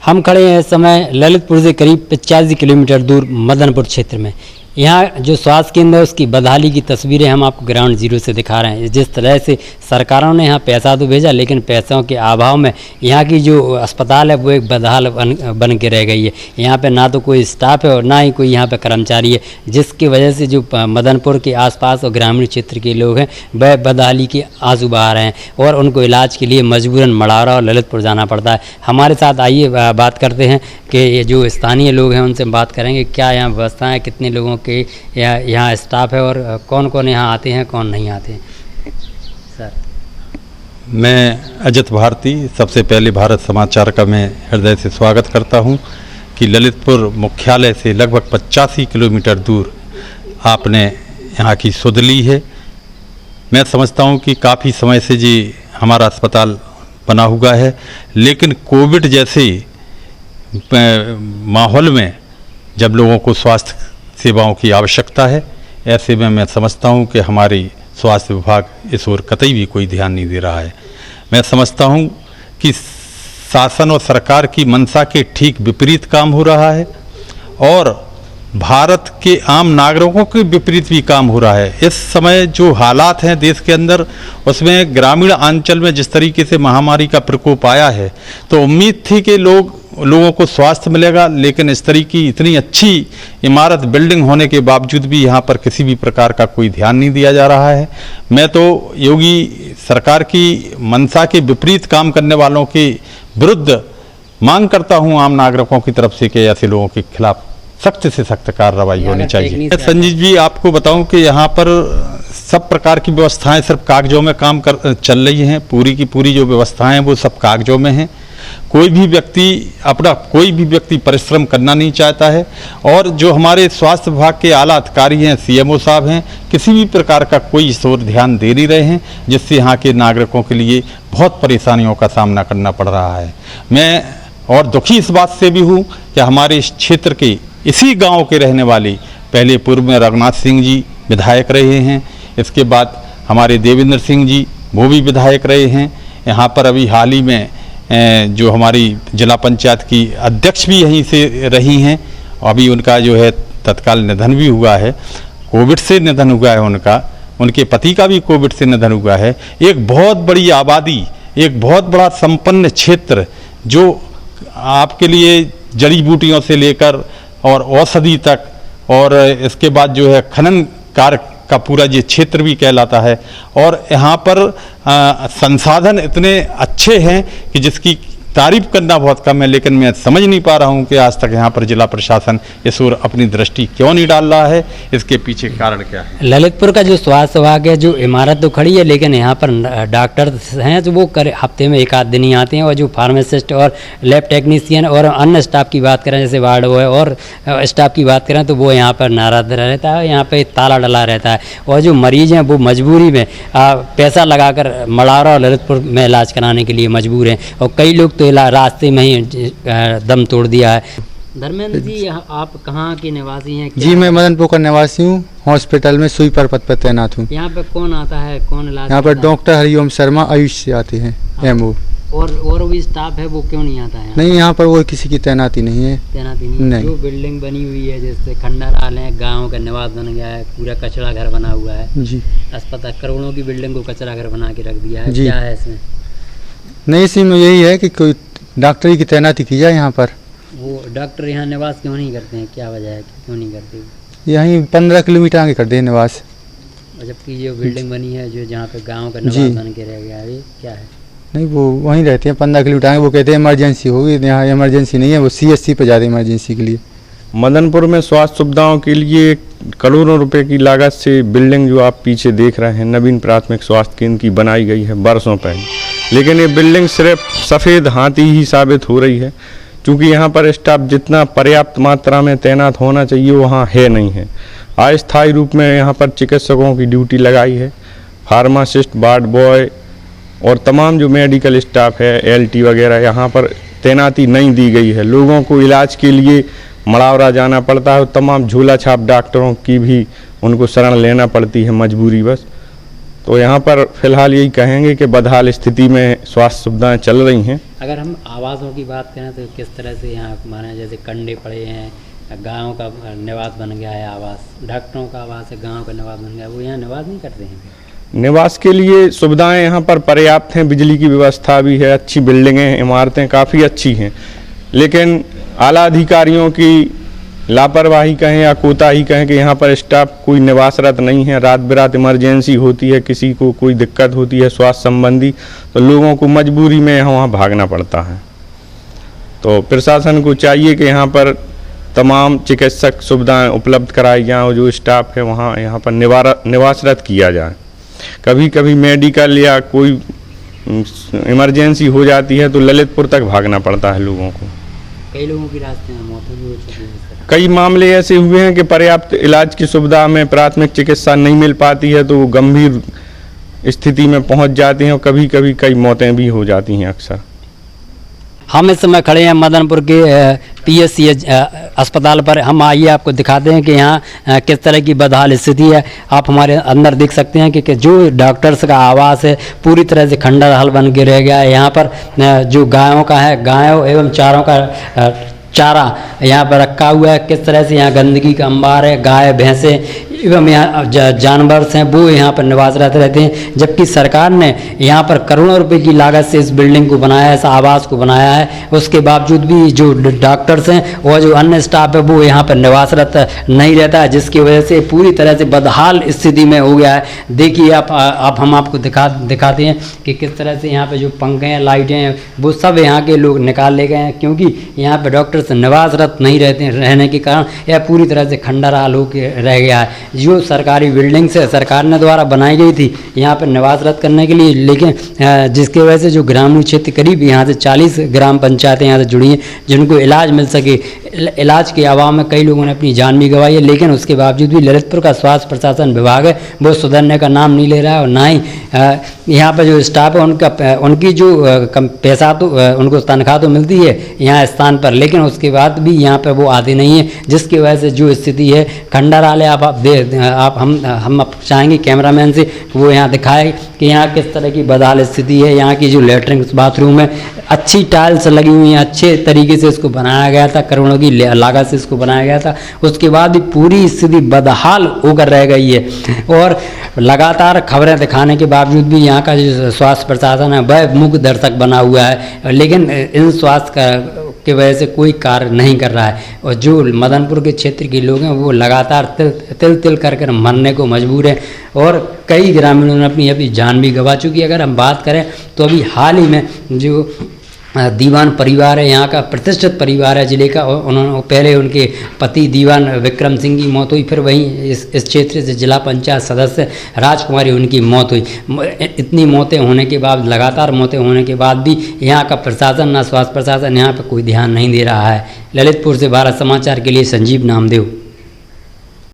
हम खड़े हैं इस समय ललितपुर से करीब 85 किलोमीटर दूर मदनपुर क्षेत्र में। यहाँ जो स्वास्थ्य केंद्र है उसकी बदहाली की तस्वीरें हम आपको ग्राउंड जीरो से दिखा रहे हैं। जिस तरह से सरकारों ने यहाँ पैसा तो भेजा, लेकिन पैसों के अभाव में यहाँ की जो अस्पताल है वो एक बदहाल बन के रह गई है। यहाँ पे ना तो कोई स्टाफ है और ना ही कोई यहाँ पे कर्मचारी है, जिसकी वजह से जो मदनपुर के आसपास और ग्रामीण क्षेत्र के लोग हैं वह बदहाली के आंसू बहा रहे हैं और उनको इलाज के लिए मजबूरन मढ़ौरा और ललितपुर जाना पड़ता है। हमारे साथ आइए बात करते हैं कि ये जो स्थानीय लोग हैं उनसे बात करेंगे क्या यहाँ व्यवस्था है, कितने लोगों के यहाँ स्टाफ है और कौन कौन यहाँ आते हैं कौन नहीं आते हैं। सर, मैं अजित भारती, सबसे पहले भारत समाचार का मैं हृदय से स्वागत करता हूं कि ललितपुर मुख्यालय से लगभग 85 किलोमीटर दूर आपने यहाँ की सुध ली है। मैं समझता हूं कि काफ़ी समय से जी हमारा अस्पताल बना हुआ है, लेकिन कोविड जैसे माहौल में जब लोगों को स्वास्थ्य सेवाओं की आवश्यकता है, ऐसे में मैं समझता हूं कि हमारी स्वास्थ्य विभाग इस ओर कतई भी कोई ध्यान नहीं दे रहा है। मैं समझता हूं कि शासन और सरकार की मंशा के ठीक विपरीत काम हो रहा है और भारत के आम नागरिकों के विपरीत भी काम हो रहा है। इस समय जो हालात हैं देश के अंदर, उसमें ग्रामीण अंचल में जिस तरीके से महामारी का प्रकोप आया है, तो उम्मीद थी कि लोगों को स्वास्थ्य मिलेगा, लेकिन इस तरीके की इतनी अच्छी इमारत बिल्डिंग होने के बावजूद भी यहाँ पर किसी भी प्रकार का कोई ध्यान नहीं दिया जा रहा है। मैं तो योगी सरकार की मंशा के विपरीत काम करने वालों के विरुद्ध मांग करता हूँ आम नागरिकों की तरफ से कि ऐसे लोगों के खिलाफ सख्त से सख्त कार्रवाई होनी चाहिए। संजीव जी, आपको बताऊं कि यहाँ पर सब प्रकार की व्यवस्थाएं सिर्फ कागजों में चल रही हैं। पूरी की पूरी जो व्यवस्थाएं वो सब कागजों में हैं। कोई भी व्यक्ति परिश्रम करना नहीं चाहता है और जो हमारे स्वास्थ्य विभाग के आला अधिकारी हैं, सीएमओ साहब हैं, किसी भी प्रकार का कोई इस ओर ध्यान दे नहीं रहे हैं, जिससे यहाँ के नागरिकों के लिए बहुत परेशानियों का सामना करना पड़ रहा है। मैं और दुखी इस बात से भी हूँ कि हमारे इस क्षेत्र के इसी गांव के रहने वाले पहले पूर्व में रघुनाथ सिंह जी विधायक रहे हैं, इसके बाद हमारे देवेंद्र सिंह जी वो भी विधायक रहे हैं। यहाँ पर अभी हाल ही में जो हमारी जिला पंचायत की अध्यक्ष भी यहीं से रही हैं। अभी उनका जो है तत्काल निधन भी हुआ है, कोविड से निधन हुआ है उनके पति का भी कोविड से निधन हुआ है। एक बहुत बड़ी आबादी, एक बहुत बड़ा संपन्न क्षेत्र जो आपके लिए जड़ी बूटियों से लेकर और औषधि तक और इसके बाद जो है खनन कार्य का पूरा ये क्षेत्र भी कहलाता है और यहाँ पर संसाधन इतने अच्छे हैं कि जिसकी तारीफ करना बहुत कम है। लेकिन मैं समझ नहीं पा रहा हूँ कि आज तक यहाँ पर जिला प्रशासन इस ओर अपनी दृष्टि क्यों नहीं डाल रहा है, इसके पीछे कारण क्या है। ललितपुर का जो स्वास्थ्य विभाग है, जो इमारत तो खड़ी है, लेकिन यहाँ पर डॉक्टर हैं जो वो हफ्ते में एक आध दिन ही आते हैं और जो फार्मासिस्ट और लैब टेक्नीशियन और अन्य स्टाफ की बात करें, जैसे वार्ड बॉय और स्टाफ की बात करें, तो वो यहाँ पर नाराज रहता है, यहाँ पर ताला डला रहता है और जो मरीज हैं वो मजबूरी में पैसा लगाकर मढ़ौरा और ललितपुर में इलाज कराने के लिए मजबूर हैं और कई लोग रास्ते में ही दम तोड़ दिया है। धर्मेंद्र जी, आप कहाँ के निवासी हैं? जी, मैं मदनपुर का निवासी हूँ, हॉस्पिटल में स्वीपर पद पर तैनात हूँ। यहाँ पे कौन आता है, कौन इलाज? यहाँ पर डॉक्टर हरिओम शर्मा आयुष से आते हैं। एमओ और भी स्टाफ है, वो क्यों नहीं आता है? नहीं, यहाँ पर वो किसी की तैनाती नहीं है। तैनाती नहीं। जो बिल्डिंग बनी हुई है, जैसे खंडहर है, गाँव का निवास बन गया है, पूरा कचरा घर बना हुआ है जी। अस्पताल करोड़ों की बिल्डिंग को कचरा घर बना के रख दिया है, क्या है इसमें? नहीं, इसी में यही है कि कोई डॉक्टरी की तैनाती की जाए यहाँ पर। वो डॉक्टर यहाँ निवास क्यों नहीं करते हैं, क्या वजह है क्यों नहीं करते? यहीं 15 किलोमीटर आगे कर दे निवास। जबकि जो बिल्डिंग बनी है, जो जहाँ पे गांव का निवास बन के रह गया है, क्या है? नहीं, वो वहीं रहते हैं 15 किलोमीटर आगे। वो कहते हैं इमरजेंसी होगी, यहाँ इमरजेंसी नहीं है, वो CSC पे जाते हैं इमरजेंसी के लिए। मदनपुर में स्वास्थ्य सुविधाओं के लिए करोड़ों रुपए की लागत से बिल्डिंग जो आप पीछे देख रहे हैं, नवीन प्राथमिक स्वास्थ्य केंद्र की बनाई गई है बरसों पहले, लेकिन ये बिल्डिंग सिर्फ सफ़ेद हाथी ही साबित हो रही है, क्योंकि यहाँ पर स्टाफ जितना पर्याप्त मात्रा में तैनात होना चाहिए वहाँ है नहीं है। अस्थायी रूप में यहाँ पर चिकित्सकों की ड्यूटी लगाई है, फार्मासिस्ट, वार्ड बॉय और तमाम जो मेडिकल स्टाफ है, LT वगैरह, यहाँ पर तैनाती नहीं दी गई है। लोगों को इलाज के लिए मढ़ौरा जाना पड़ता है, तमाम झोला छाप डॉक्टरों की भी उनको शरण लेना पड़ती है मजबूरी बस। तो यहाँ पर फिलहाल यही कहेंगे कि बदहाल स्थिति में स्वास्थ्य सुविधाएं चल रही हैं। अगर हम आवासों की बात करें तो किस तरह से यहाँ माने जैसे कंडे पड़े हैं, गायों का निवास बन गया है आवास, डॉक्टरों का आवास है, गायों का निवास बन गया, वो यहाँ निवास नहीं करते हैं? निवास के लिए सुविधाएं यहाँ पर पर्याप्त हैं, बिजली की व्यवस्था भी है, अच्छी बिल्डिंगें इमारतें काफ़ी अच्छी हैं, लेकिन आला अधिकारियों की लापरवाही कहें या कोताही कहें कि यहाँ पर स्टाफ कोई निवासरत नहीं है। रात बिरात इमरजेंसी होती है, किसी को कोई दिक्कत होती है स्वास्थ्य संबंधी, तो लोगों को मजबूरी में वहाँ भागना पड़ता है। तो प्रशासन को चाहिए कि यहाँ पर तमाम चिकित्सक सुविधाएं उपलब्ध कराई जाएँ और जो स्टाफ है वहाँ यहाँ पर निवासरत किया जाए। कभी कभी मेडिकल या कोई इमरजेंसी हो जाती है तो ललितपुर तक भागना पड़ता है लोगों को। कई लोगों की रास्ते में मौतें भी हो चुकी हैं। कई मामले ऐसे हुए हैं कि पर्याप्त इलाज की सुविधा में प्राथमिक चिकित्सा नहीं मिल पाती है तो वो गंभीर स्थिति में पहुंच जाते हैं और कभी कभी कई मौतें भी हो जाती हैं अक्सर। हम इस समय खड़े हैं मदनपुर के पीएससी अस्पताल पर। हम आइए आपको दिखाते हैं कि यहाँ किस तरह की बदहाल स्थिति है। आप हमारे अंदर देख सकते हैं कि जो डॉक्टर्स का आवास है पूरी तरह से खंडर हाल बन के रह गया है। यहाँ पर जो गायों का है, गायों एवं चारों का चारा यहाँ पर रखा हुआ है। किस तरह से यहाँ गंदगी का अंबार है, गाय भैंसे एवं यहाँ जानवर हैं वो यहाँ पर निवासरत रहते हैं, जबकि सरकार ने यहाँ पर करोड़ों रुपए की लागत से इस बिल्डिंग को बनाया है, इस आवास को बनाया है। उसके बावजूद भी जो डॉक्टर्स हैं और जो अन्य स्टाफ है वो यहाँ पर निवासरत नहीं रहता है, जिसकी वजह से पूरी तरह से बदहाल स्थिति में हो गया है। देखिए आप हम आपको दिखाते हैं कि किस तरह से यहाँ पर जो पंखे हैं, लाइटें हैं, वो सब यहाँ के लोग निकाल ले गए हैं, क्योंकि यहाँ पर डॉक्टर्स निवासरत नहीं रहने के कारण यह पूरी तरह से खंडरहाल होकर रह गया है। जो सरकारी बिल्डिंग्स है सरकार ने द्वारा बनाई गई थी यहाँ पर निवासरत करने के लिए, लेकिन जिसकी वजह से जो ग्रामीण क्षेत्र करीब यहाँ से 40 ग्राम पंचायतें यहाँ से जुड़ी हैं जिनको इलाज मिल सके। इलाज के अभाव में कई लोगों ने अपनी जान भी गंवाई है, लेकिन उसके बावजूद भी ललितपुर का स्वास्थ्य प्रशासन विभाग है वो सुधरने का नाम नहीं ले रहा है। और ना ही यहाँ पर जो स्टाफ है उनकी जो पैसा तो उनको तनख्वाह तो मिलती है यहाँ स्थान पर, लेकिन उसके बाद भी यहाँ पर वो आते नहीं है, जिसकी वजह से जो स्थिति है खंडरहाल है। हम चाहेंगे कैमरामैन से वो यहाँ दिखाए कि यहाँ किस तरह की बदहाल स्थिति है। यहाँ की जो लैट्रिन बाथरूम है अच्छी टाइल्स लगी हुई हैं, अच्छे तरीके से इसको बनाया गया था, करोड़ों की लागत से इसको बनाया गया था, उसके बाद भी पूरी स्थिति बदहाल होकर रह गई है। और लगातार खबरें दिखाने के बावजूद भी यहाँ का जो स्वास्थ्य प्रशासन है वह मूक दर्शक बना हुआ है, लेकिन इन स्वास्थ्य की वजह से कोई कार्य नहीं कर रहा है। और जो मदनपुर के क्षेत्र के लोग हैं वो लगातार तिल कर मरने को मजबूर हैं और कई ग्रामीणों ने अपनी जान भी गंवा चुकी है। अगर हम बात करें तो अभी हाल ही में जो दीवान परिवार है, यहाँ का प्रतिष्ठित परिवार है जिले का, उन्होंने पहले उनके पति दीवान विक्रम सिंह की मौत हुई, फिर वहीं इस क्षेत्र से जिला पंचायत सदस्य राजकुमारी उनकी मौत हुई। इतनी मौतें होने के बाद, लगातार मौतें होने के बाद भी यहाँ का प्रशासन, ना स्वास्थ्य प्रशासन यहाँ पर कोई ध्यान नहीं दे रहा है। ललितपुर से भारत समाचार के लिए संजीव नामदेव।